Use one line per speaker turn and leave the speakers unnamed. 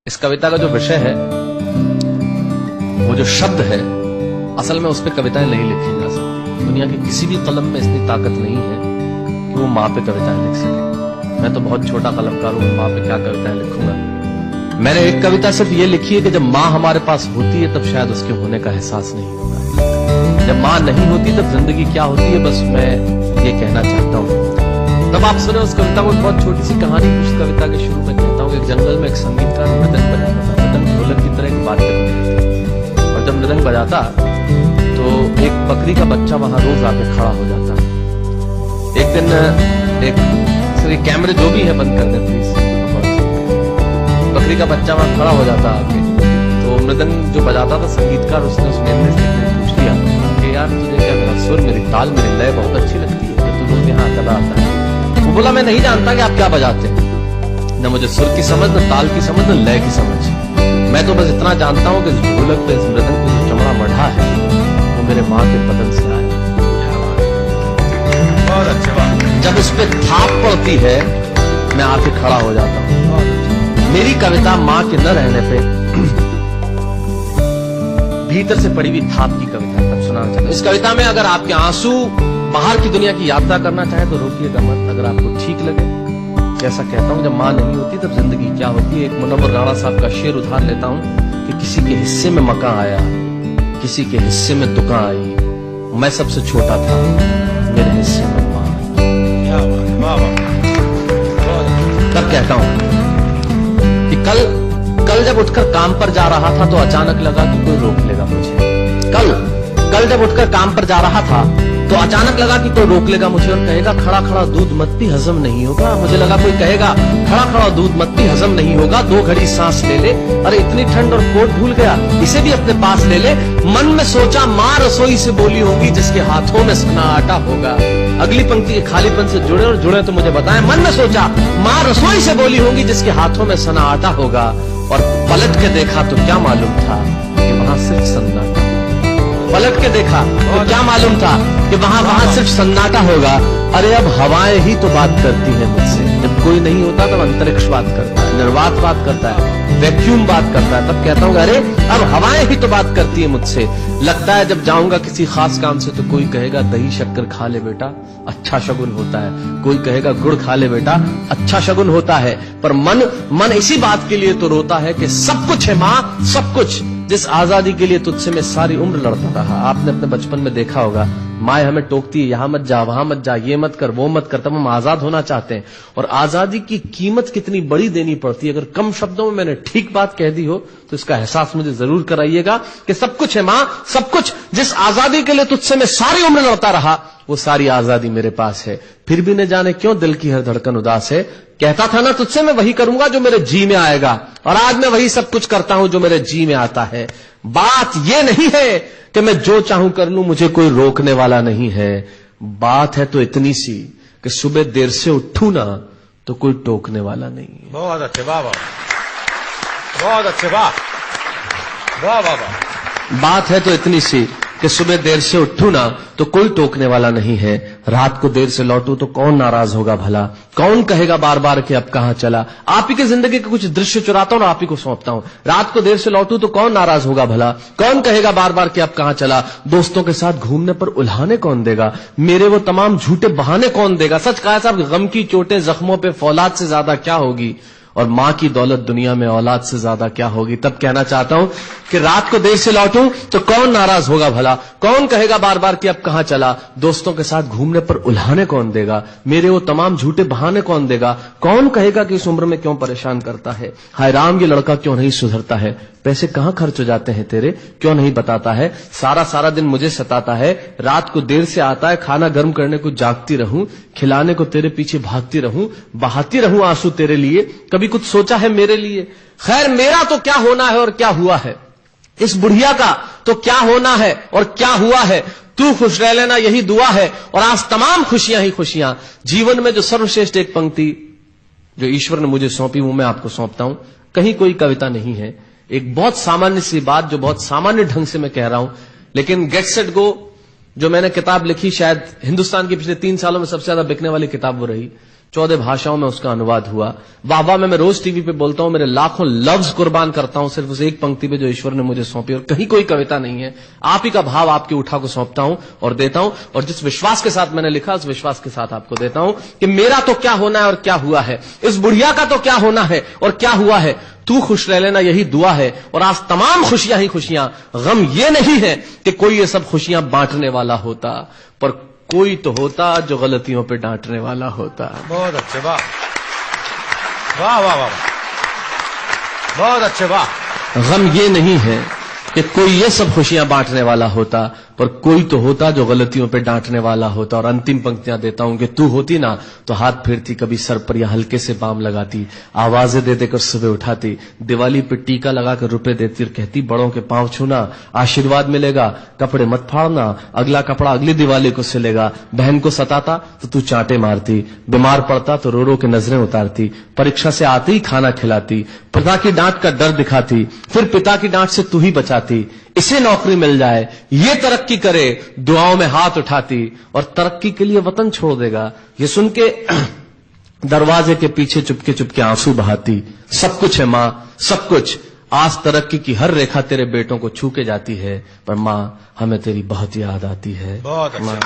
इस कविता का जो विषय है, वो जो शब्द है, असल में उस पर कविताएं नहीं लिखी जा सकती। दुनिया की किसी भी कलम में इतनी ताकत नहीं है कि वो माँ पे कविताएं लिख सके। मैं तो बहुत छोटा कलमकार हूँ, माँ पे क्या कविताएं लिखूंगा। मैंने एक कविता सिर्फ ये लिखी है कि जब माँ हमारे पास होती है तब शायद उसके होने का एहसास नहीं होगा। जब माँ नहीं होती तब जिंदगी क्या होती है, बस मैं ये कहना चाहता हूँ। तब आप सुने उस कविता में बहुत छोटी सी कहानी। उस कविता के शुरू में कहता हूँ, एक जंगल में एक संगीतकार मृदंग बजाता था। मृदंग ढोलक की तरह एक वाद्य थी, और जब मृदंग बजाता तो एक बकरी का बच्चा वहां रोज आके खड़ा हो जाता। एक दिन एक कैमरे जो भी है बंद कर दे प्लीज। बकरी का बच्चा वहां खड़ा हो जाता आके, तो मृदंग जो बजाता था संगीतकार, उसने उस मेमने से पूछ लिया कि यार तुझे क्या मेरा सुर, मेरी ताल, मेरी लय बहुत अच्छी लगती है, तू रोज यहाँ कदा आता है। वो बोला, मैं नहीं जानता कि आप क्या बजाते हैं, न मुझे सुर की समझ, न ताल की समझ, न लय की समझ। मैं तो बस इतना जानता हूँ कि इस ढोलक पे, इस मृदंग पे जो चमड़ा मढ़ा है वो मेरे माँ के बदन से आया। बहुत अच्छी बात। जब इस पे थाप पड़ती है मैं आके खड़ा हो जाता हूँ। मेरी कविता माँ के न रहने पे भीतर से पड़ी हुई थाप की कविता तब सुनाना चाहता हूँ। इस कविता में अगर आपके आंसू बाहर की दुनिया की यात्रा करना चाहे तो रोकिएगा मत, अगर आपको ठीक लगे। जैसा कहता हूं, जब माँ नहीं होती तब जिंदगी क्या होती है। एक मुनव्वर राणा साहब का शेर उधार लेता हूं कि किसी के हिस्से में मकान आया, किसी के हिस्से में दुकान आई, मैं सबसे छोटा था, मेरे हिस्से में माँ आई। तब कहता हूं कि कल जब उठकर काम पर जा रहा था तो अचानक लगा कि कोई रोक लेगा मुझे। कल जब उठकर काम पर जा रहा था तो अचानक लगा कि कोई रोक लेगा मुझे और कहेगा, खड़ा खड़ा दूध मत पी, हजम नहीं होगा। मुझे लगा कोई कहेगा, खड़ा खड़ा दूध मत पी, हजम नहीं होगा, 2 घड़ी सांस ले ले, अरे इतनी ठंड और कोट भूल गया, इसे भी अपने पास ले ले। मन में सोचा, माँ रसोई से बोली होगी जिसके हाथों में सना आटा होगा। अगली पंक्ति के खालीपन से जुड़े और जुड़े तो मुझे बताएं। मन में सोचा, माँ रसोई से बोली होगी जिसके हाथों में सना आटा होगा, और पलट के देखा तो क्या मालूम था कि वहां सिर्फ सन्नाटा। पलट के देखा तो क्या मालूम था कि वहां सिर्फ सन्नाटा होगा। अरे अब हवाएं ही तो बात करती है मुझसे। जब कोई नहीं होता तब अंतरिक्ष बात करता है, निर्वात बात करता है, वैक्यूम बात करता है। तब कहता हूँ, अरे अब हवाएं ही तो बात करती है मुझसे। लगता है जब जाऊंगा किसी खास काम से तो कोई कहेगा दही शक्कर खा ले बेटा, अच्छा शगुन होता है। कोई कहेगा गुड़ खा ले बेटा, अच्छा शगुन होता है। पर मन इसी बात के लिए तो रोता है कि सब कुछ है माँ, सब कुछ, जिस आजादी के लिए तुझसे मैं सारी उम्र लड़ता रहा। आपने अपने बचपन में देखा होगा, माँ हमें टोकती है, यहाँ मत जा, वहां मत जा, ये मत कर, वो मत कर, तब हम आजाद होना चाहते हैं। और आजादी की कीमत कितनी बड़ी देनी पड़ती है। अगर कम शब्दों में मैंने ठीक बात कह दी हो तो इसका एहसास मुझे जरूर कराइएगा कि सब कुछ है माँ, सब कुछ, जिस आजादी के लिए तुझसे मैं सारी उम्र लड़ता रहा वो सारी आजादी मेरे पास है। फिर भी न जाने क्यों दिल की हर धड़कन उदास है। कहता था ना तुझसे मैं वही करूंगा जो मेरे जी में आएगा, और आज मैं वही सब कुछ करता हूं जो मेरे जी में आता है। बात ये नहीं है कि मैं जो चाहूं कर लूं, मुझे कोई रोकने वाला नहीं है। बात है तो इतनी सी कि सुबह देर से उठूं ना तो कोई टोकने वाला नहीं है।
बहुत अच्छे, वाह वाह, बहुत अच्छे, वाह वाह वाह वाह।
बात है तो इतनी सी कि सुबह देर से उठूं ना तो कोई टोकने वाला नहीं है। रात को देर से लौटूं तो कौन नाराज होगा भला, कौन कहेगा बार बार कि अब कहां चला। आप ही के जिंदगी के कुछ दृश्य चुराता हूं और आप ही को सौंपता हूं। रात को देर से लौटूं तो कौन नाराज होगा भला, कौन कहेगा बार बार कि अब कहां चला। दोस्तों के साथ घूमने पर उल्हाने कौन देगा, मेरे वो तमाम झूठे बहाने कौन देगा। सच कहा साहब, गम की चोटें जख्मों पे फौलाद से ज्यादा क्या होगी, और माँ की दौलत दुनिया में औलाद से ज्यादा क्या होगी। तब कहना चाहता हूं कि रात को देर से लौटूं तो कौन नाराज होगा भला, कौन कहेगा बार बार कि अब कहां चला। दोस्तों के साथ घूमने पर उल्हाने कौन देगा, मेरे वो तमाम झूठे बहाने कौन देगा। कौन कहेगा कि इस उम्र में क्यों परेशान करता है। हाय राम, ये लड़का क्यों नहीं सुधरता है। पैसे कहां खर्च हो जाते हैं तेरे, क्यों नहीं बताता है। सारा दिन मुझे सताता है, रात को देर से आता है, खाना गर्म करने को जागती रहूं, खिलाने को तेरे पीछे भागती रहूं, बहाती रहूं आंसू तेरे लिए, कभी कुछ सोचा है मेरे लिए। खैर मेरा तो क्या होना है और क्या हुआ है, इस बुढ़िया का तो क्या होना है और क्या हुआ है। तू खुश रह लेना यही दुआ है, और आज तमाम खुशियां ही खुशियां। जीवन में जो सर्वश्रेष्ठ एक पंक्ति जो ईश्वर ने मुझे सौंपी वो मैं आपको सौंपता हूं। कहीं कोई कविता नहीं है, एक बहुत सामान्य सी बात जो बहुत सामान्य ढंग से मैं कह रहा हूं, लेकिन गेट सेट गो जो मैंने किताब लिखी, शायद हिंदुस्तान के पिछले 3 सालों में सबसे ज्यादा बिकने वाली किताब वो रही। 14 भाषाओं में उसका अनुवाद हुआ। वाह वाह में मैं रोज टीवी पे बोलता हूं, मेरे लाखों लफ्ज कुर्बान करता हूं सिर्फ उस एक पंक्ति पे जो ईश्वर ने मुझे सौंपी, और कहीं कोई कविता नहीं है। आप ही का भाव आपकी उठा को सौंपता हूं और देता हूं, और जिस विश्वास के साथ मैंने लिखा उस विश्वास के साथ आपको देता हूं कि मेरा तो क्या होना है और क्या हुआ है, इस बुढ़िया का तो क्या होना है और क्या हुआ है, तू खुश रह लेना यही दुआ है। और आज तमाम खुशियां ही खुशियां, गम ये नहीं है कि कोई ये सब खुशियां बांटने वाला होता, पर कोई तो होता जो गलतियों पे डांटने वाला होता।
बहुत अच्छे, वाह वाह वाह वाह, बहुत अच्छे, वाह।
गम ये नहीं है कि कोई ये सब खुशियां बांटने वाला होता, पर कोई तो होता जो गलतियों पे डांटने वाला होता। और अंतिम पंक्तियां देता हूं कि तू होती ना तो हाथ फेरती कभी सर पर या हल्के से बाम लगाती, आवाजें दे देकर सुबह उठाती, दिवाली पे टीका लगाकर रुपए देती और कहती बड़ों के पांव छूना आशीर्वाद मिलेगा, कपड़े मत फाड़ना अगला कपड़ा अगली दिवाली को सिलेगा। बहन को सताता तो तू चांटे मारती, बीमार पड़ता तो रो रो के नजरें उतारती, परीक्षा से आते ही खाना खिलाती, पिता की डांट का डर दिखाती, फिर पिता की डांट से तू ही बचाती। इसे नौकरी मिल जाए, ये तरक्की करे, दुआओं में हाथ उठाती, और तरक्की के लिए वतन छोड़ देगा ये सुन के दरवाजे के पीछे चुपके चुपके आंसू बहाती। सब कुछ है मां, सब कुछ, आज तरक्की की हर रेखा तेरे बेटों को छू के जाती है, पर मां हमें तेरी बहुत याद आती है।
बहुत अच्छा।